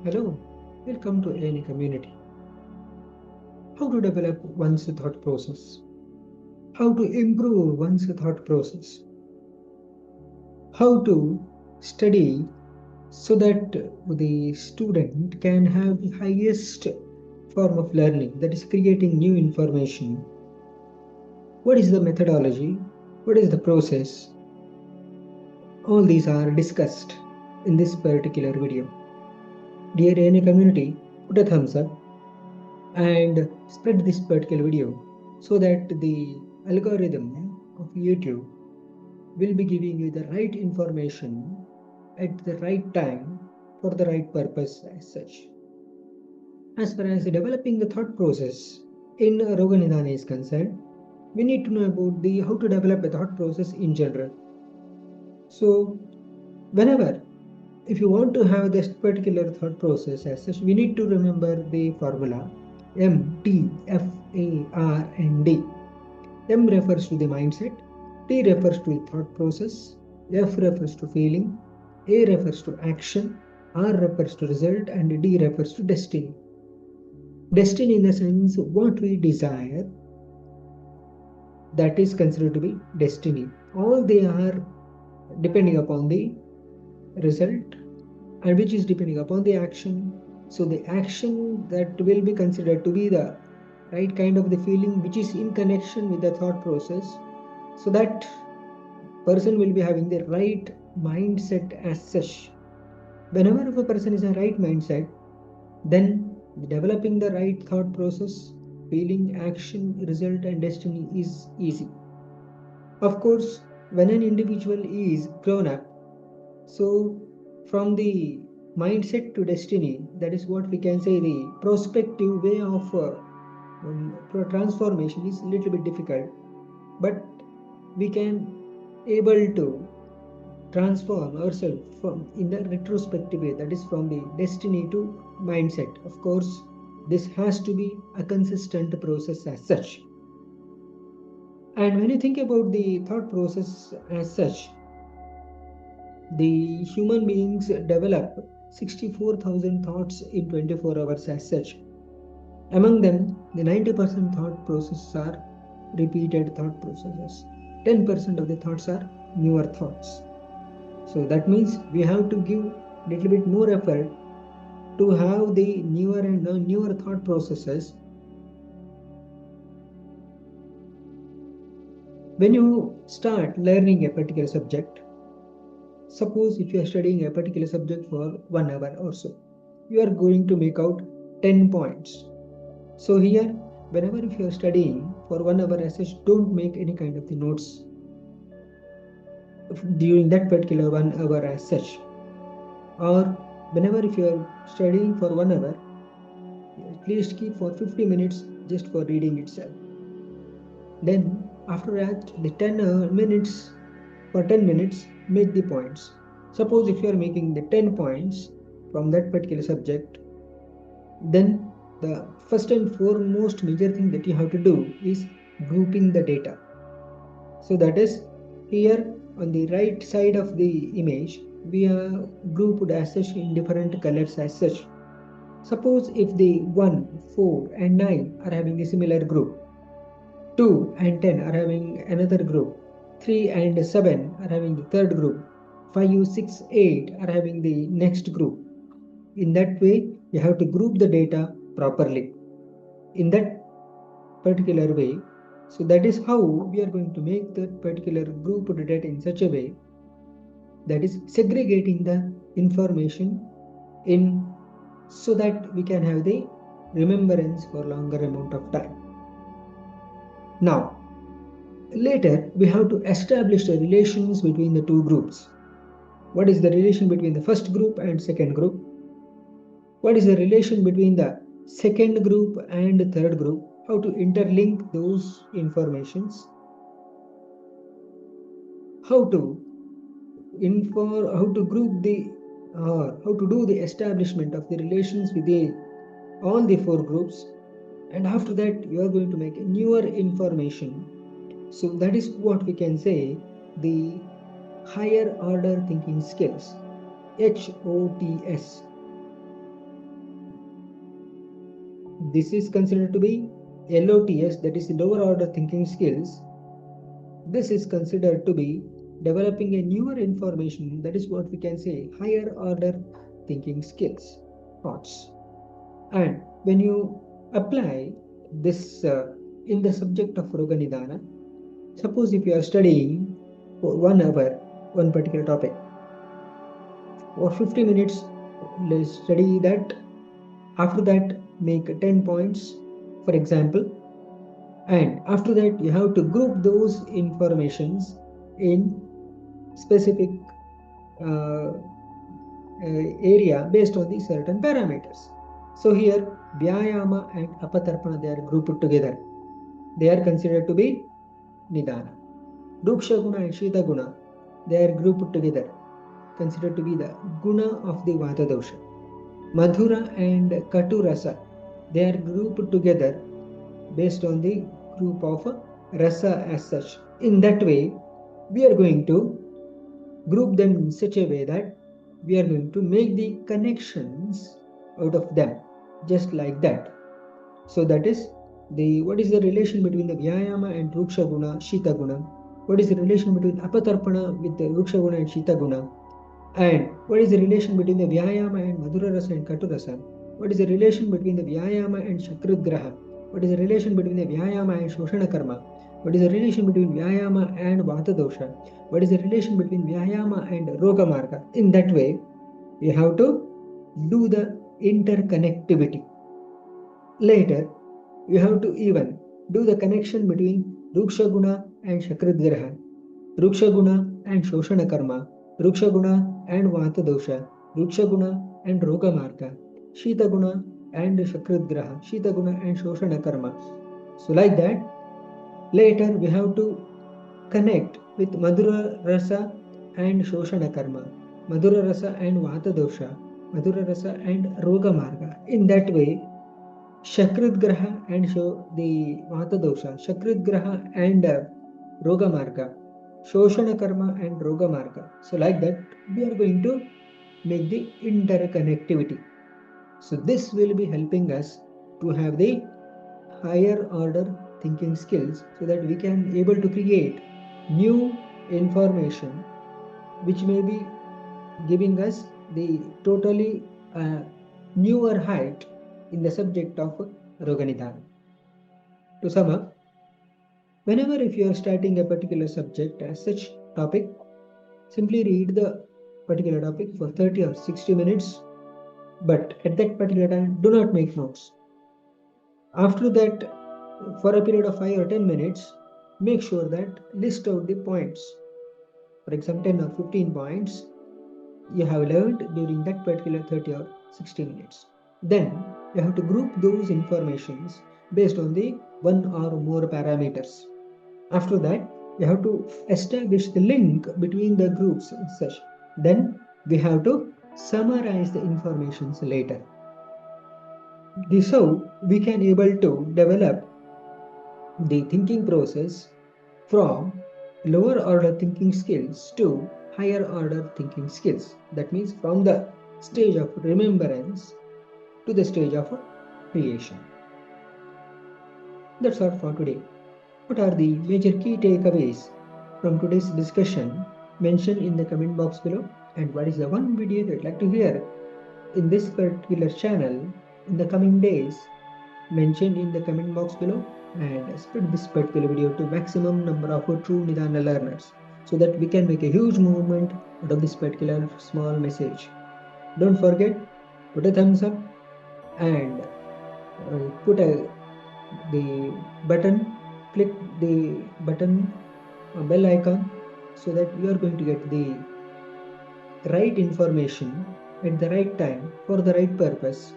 Hello, welcome to any community. How to develop one's thought process, how to improve one's thought process, how to study so that the student can have the highest form of learning, that is creating new information. What is the methodology? What is the process? All these are discussed in this particular video. Dear any community, put a thumbs up and spread this particular video so that the algorithm of YouTube will be giving you the right information at the right time for the right purpose as such. As far as developing the thought process in Roga Nidana is concerned, we need to know about the how to develop a thought process in general. So whenever if you want to have this particular thought process as such, we need to remember the formula M, T, F, A, R, and D. M refers to the mindset, T refers to the thought process, F refers to feeling, A refers to action, R refers to result, and D refers to destiny. Destiny in the sense what we desire, that is considered to be destiny. All they are depending upon the result, and which is depending upon the action. So the action that will be considered to be the right kind of the feeling which is in connection with the thought process, so that person will be having the right mindset as such. Whenever if a person is in a right mindset, then developing the right thought process, feeling, action, result, and destiny is easy. Of course, when an individual is grown up, so from the mindset to destiny, that is what we can say the prospective way of transformation is a little bit difficult, but we can able to transform ourselves from in the retrospective way, that is from the destiny to mindset. Of course, this has to be a consistent process as such. And when you think about the thought process as such, the human beings develop 64,000 thoughts in 24 hours as such. Among them, the 90% thought processes are repeated thought processes. 10% of the thoughts are newer thoughts. So that means we have to give little bit more effort to have the newer and newer thought processes. When you start learning a particular subject, suppose if you are studying a particular subject for 1 hour or so, you are going to make out 10 points. So here, whenever if you are studying for 1 hour as such, don't make any kind of the notes during that particular 1 hour as such. Or whenever if you are studying for 1 hour, at least keep for 50 minutes just for reading itself. Then after that, the 10 minutes, for 10 minutes, make the points. Suppose if you are making the 10 points from that particular subject, then the first and foremost major thing that you have to do is grouping the data. So that is here on the right side of the image, we are grouped as such in different colors as such. Suppose if the 1, 4 and 9 are having a similar group, 2 and 10 are having another group, 3 and 7 are having the third group, 5, 6, 8 are having the next group. In that way, you have to group the data properly in that particular way. So that is how we are going to make that particular grouped data in such a way that is segregating the information in so that we can have the remembrance for longer amount of time. Now, later we have to establish the relations between the two groups. What is the relation between the first group and second group? What is the relation between the second group and third group? How to interlink those informations? How to how to group the how to do the establishment of the relations with all the four groups, and after that you are going to make newer information. So that is what we can say the higher order thinking skills, HOTS. This is considered to be LOTS, that is lower order thinking skills. This is considered to be developing a newer information, that is what we can say higher order thinking skills, thoughts. And when you apply this in the subject of Roga Nidana, suppose if you are studying for 1 hour one particular topic, or 50 minutes, let's study that. After that, make 10 points, for example, and after that you have to group those informations in specific uh, area based on the certain parameters. So here Vyayama and Apatarpana, they are grouped together. They are considered to be Nidana. Ruksha Guna and Shita Guna, they are grouped together, considered to be the Guna of the Vata dosha. Madhura and Katu Rasa, they are grouped together based on the group of Rasa as such. In that way, we are going to group them in such a way that we are going to make the connections out of them, just like that. So that is what is the relation between the Vyayama and Ruksha Guna, Shita Guna? What is the relation between Apatarpana with the Ruksha Guna and Shita Guna? And what is the relation between the Vyayama and Madhura Rasa and Katu Rasa? What is the relation between the Vyayama and Shakrugraha? What is the relation between the Vyayama and Shoshana Karma? What is the relation between Vyayama and Vata Dosha? What is the relation between Vyayama and Roga Marga? In that way, we have to do the interconnectivity. Later, you have to even do the connection between Ruksha Guna and Shakrugraha, Ruksha Guna and Shoshana Karma, Ruksha Guna and Vata Dosha, Ruksha Guna and Roga Marga, Shita Guna and Shakrugraha, Shita Guna and Shoshana Karma. So like that, later we have to connect with Madhura Rasa and Shoshana Karma, Madhura Rasa and Vata Dosha, Madhura Rasa and Roga Marga. In that way, Shakrit Graha and the Vata Dosha, Shakrit Graha and Roga Marga, Shoshana Karma and Roga Marga. So like that, we are going to make the interconnectivity. So this will be helping us to have the higher order thinking skills, so that we can able to create new information which may be giving us the totally newer height in the subject of Roga Nidana. To sum up, whenever if you are starting a particular subject as such topic, simply read the particular topic for 30 or 60 minutes, but at that particular time, do not make notes. After that, for a period of 5 or 10 minutes, make sure that list out the points. For example, 10 or 15 points you have learned during that particular 30 or 60 minutes. Then you have to group those informations based on the one or more parameters. After that, you have to establish the link between the groups and such. Then we have to summarize the informations later. This how we can able to develop the thinking process from lower order thinking skills to higher order thinking skills. That means from the stage of remembrance to the stage of creation. That's all for today. What are the major key takeaways from today's discussion? Mention in the comment box below. And what is the one video you'd like to hear in this particular channel in the coming days? Mention in the comment box below, and spread this particular video to maximum number of true Nidana learners, so that we can make a huge movement out of this particular small message. Don't forget, put a thumbs up and put the button, click the button bell icon, so that you are going to get the right information at the right time for the right purpose